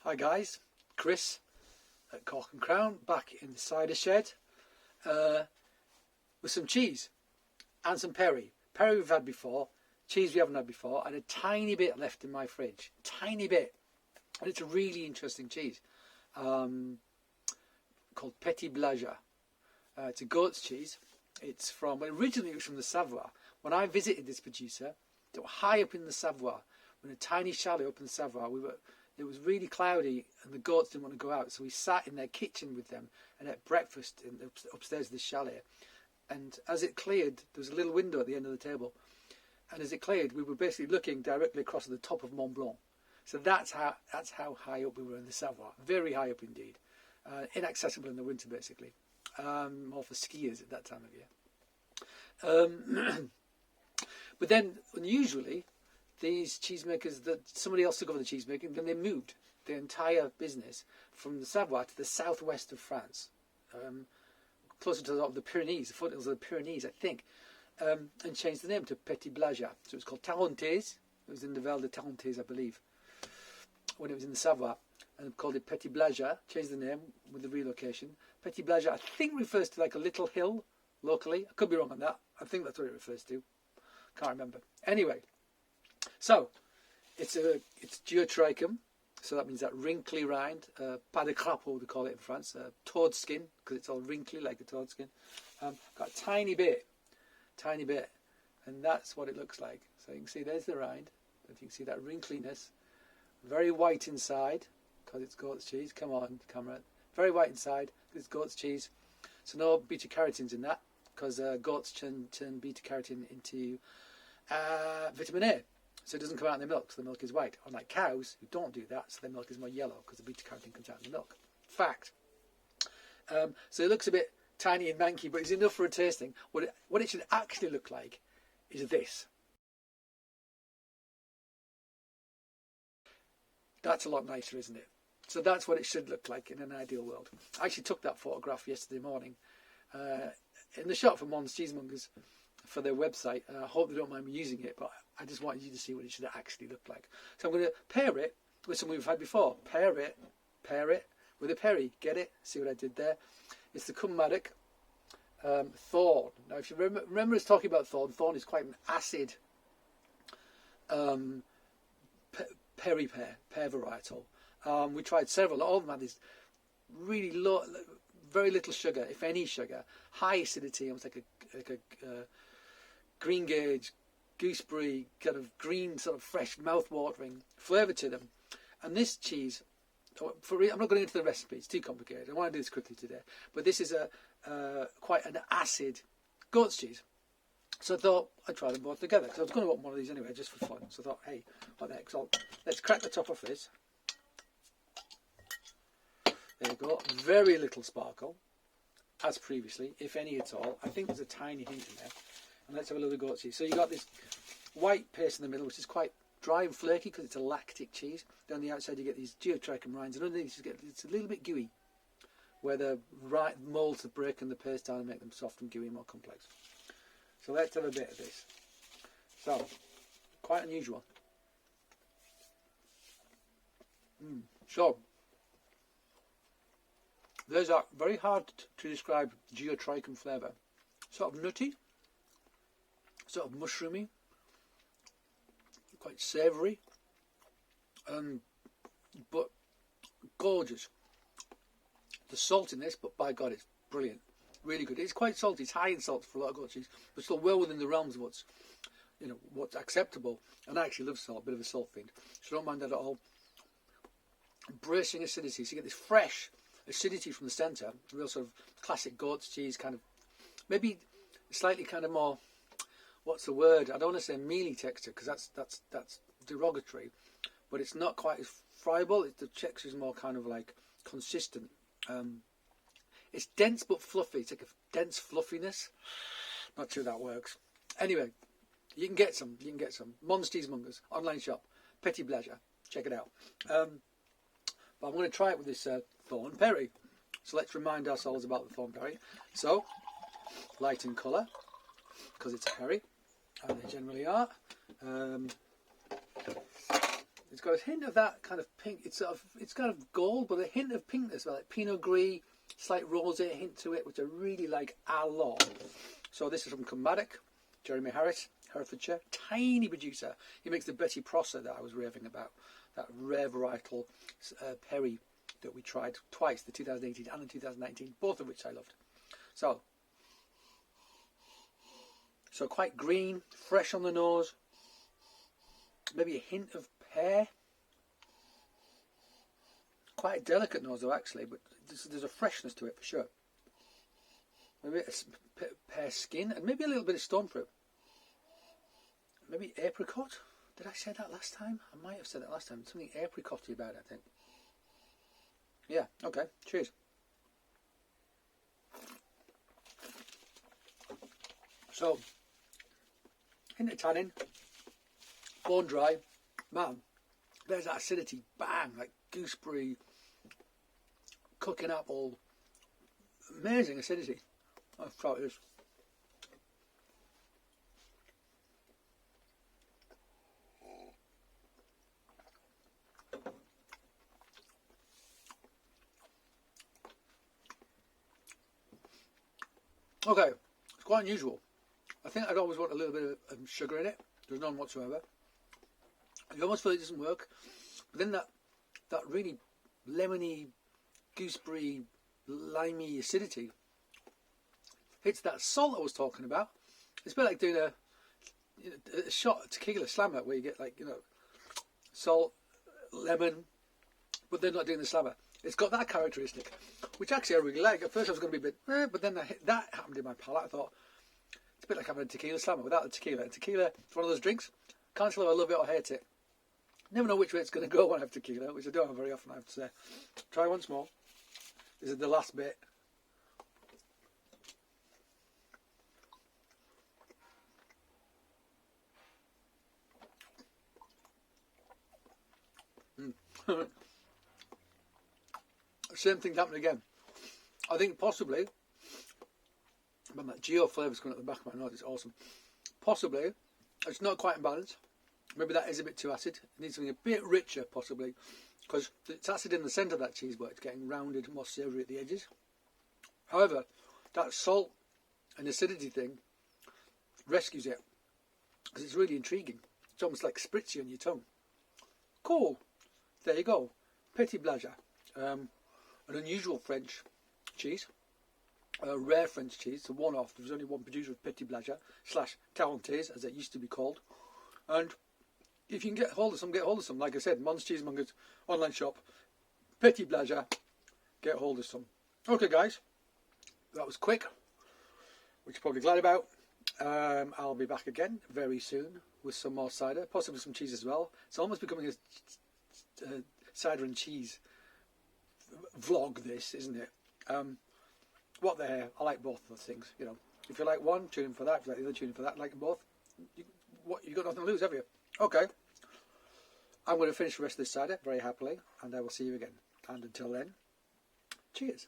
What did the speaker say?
Hi guys, Chris at Cork and Crown back in the cider shed with some cheese and some perry. Perry we've had before, cheese we haven't had before, and a tiny bit left in my fridge. Tiny bit. And it's a really interesting cheese called Petit Blaja. It's a goat's cheese. It's from, originally it was from the Savoie. When I visited this producer, they were high up in the Savoie, in a tiny chalet up in the Savoie. It was really cloudy and the goats didn't want to go out, so we sat in their kitchen with them and ate breakfast upstairs of the chalet. And as it cleared, there was a little window at the end of the table, and as it cleared, we were basically looking directly across the top of Mont Blanc. So that's how high up we were in the Savoie, very high up indeed, inaccessible in the winter basically, more for skiers at that time of year. But then unusually, these cheesemakers, that somebody else took over the cheesemaking, then they moved the entire business from the Savoie to the southwest of France, closer to the Pyrenees, the foothills of the Pyrenees, I think, and changed the name to Petit Blaja. So it was called Tarentaise. It was in the Val de Tarentaise, I believe, when it was in the Savoie, and called it Petit Blaja. Changed the name with the relocation. Petit Blaja, I think, refers to like a little hill locally. I could be wrong on that. I think that's what it refers to. Can't remember. Anyway. So, it's geotrichum, so that means that wrinkly rind, pas de crapaud, they call it in France, toad skin, because it's all wrinkly like a toad skin. Got a tiny bit, and that's what it looks like. So you can see there's the rind, and you can see that wrinkliness, very white inside, because it's goat's cheese. Come on, camera. Very white inside, because it's goat's cheese. So no beta-carotenes in that, because goats turn beta-carotene into vitamin A. So it doesn't come out in the milk, so the milk is white. Unlike cows, who don't do that, so their milk is more yellow, because the beta-carotene comes out in the milk. Fact. So it looks a bit tiny and manky, but it's enough for a tasting. What it should actually look like is this. That's a lot nicer, isn't it? So that's what it should look like in an ideal world. I actually took that photograph yesterday morning in the shop from Mons Cheesemongers for their website. I hope they don't mind me using it, but I just wanted you to see what it should actually look like. So I'm going to pair it with something we've had before. Pair it with a perry. Get it? See what I did there? It's the Cummaddick Thorn. Now, if you remember us talking about Thorn, Thorn is quite an acid pear varietal. We tried several. All of them had this really low, very little sugar, if any sugar, high acidity, almost like a green gauge, gooseberry, kind of green, sort of fresh, mouth-watering flavour to them. And this cheese, I'm not going into the recipe, it's too complicated. I want to do this quickly today. But this is quite an acid goat's cheese. So I thought I'd try them both together, because I was going to want one of these anyway, just for fun. So I thought, hey, what the heck? So let's crack the top off this. There you go. Very little sparkle, as previously, if any at all. I think there's a tiny hint in there. And let's have a little goat cheese. So you got this white paste in the middle, which is quite dry and flaky because it's a lactic cheese. Down the outside you get these geotrichum rinds, and underneath it's a little bit gooey, where the moulds have broken the paste down and make them soft and gooey, more complex. So let's have a bit of this. So, quite unusual. So, there's a very hard to describe geotrichum flavour. Sort of nutty, sort of mushroomy, quite savoury, but gorgeous. The salt in this, but by God, it's brilliant. Really good. It's quite salty. It's high in salt for a lot of goat cheese, but still well within the realms of what's acceptable. And I actually love salt, a bit of a salt fiend, so don't mind that at all. Bracing acidity, so you get this fresh acidity from the centre, real sort of classic goat's cheese kind of, maybe slightly kind of more, what's the word? I don't want to say mealy texture, because that's derogatory, but it's not quite as friable. The texture is more kind of like consistent. It's dense but fluffy. It's like a dense fluffiness. Not sure that works. Anyway, you can get some. Mons Cheesemongers, online shop, Petit Blaja. Check it out. But I'm going to try it with this Thorn Perry. So let's remind ourselves about the Thorn Perry. So, light in colour, because it's a perry, and they generally are. There's It's got a hint of that kind of pink. It's kind of gold, but a hint of pinkness, like Pinot Gris, slight rosé hint to it, which I really like a lot. So this is from Cumadic, Jeremy Harris, Herefordshire. Tiny producer. He makes the Betty Prosser that I was raving about, that rare varietal Perry that we tried twice, the 2018 and the 2019, both of which I loved. So quite green, fresh on the nose, maybe a hint of pear. Quite a delicate nose though, actually, but there's a freshness to it for sure. Maybe a pear skin and maybe a little bit of stone fruit. Maybe apricot. Did I say that last time? I might have said that last time. Something apricot-y about it, I think. Yeah, okay. Cheers. So, hint of tannin, bone dry, man, there's that acidity, bang, like gooseberry, cooking apple, amazing acidity. That's how it is. Okay, it's quite unusual. I think I'd always want a little bit of sugar in it. There's none whatsoever. You almost feel it doesn't work. But then that really lemony, gooseberry, limey acidity hits that salt I was talking about. It's a bit like doing a shot of tequila slammer where you get like, salt, lemon, but they're not doing the slammer. It's got that characteristic, which actually I really like. At first I was going to be a bit, but then that happened in my palate. I thought, it's a bit like having a tequila slammer without the tequila. And tequila, it's one of those drinks. Can't tell if I love it or hate it. Never know which way it's going to go when I have tequila, which I don't have very often, I have to say. Try once more. This is the last bit. Same thing happened again. I think possibly, when that geo flavour's coming at the back of my nose, it's awesome. Possibly, it's not quite in balance. Maybe that is a bit too acid. It needs something a bit richer, possibly, because it's acid in the centre of that cheese, but it's getting rounded, more savoury at the edges. However, that salt and acidity thing rescues it, because it's really intriguing. It's almost like spritzy on your tongue. Cool. There you go. Petit Blaja. An unusual French cheese. A rare French cheese. It's a one-off. There was only one producer of Petit Blaja / Tarentaise, as it used to be called. And if you can get hold of some, get hold of some. Like I said, Mons Cheesemongers online shop. Petit Blaja. Get hold of some. Okay, guys. That was quick, which you're probably glad about. I'll be back again very soon with some more cider, possibly some cheese as well. It's almost becoming a cider and cheese vlog, this, isn't it? What the hell? I like both of those things. If you like one, tune in for that. If you like the other, tune in for that. Like them both. You got nothing to lose, have you? Okay. I'm going to finish the rest of this cider very happily, and I will see you again. And until then, cheers.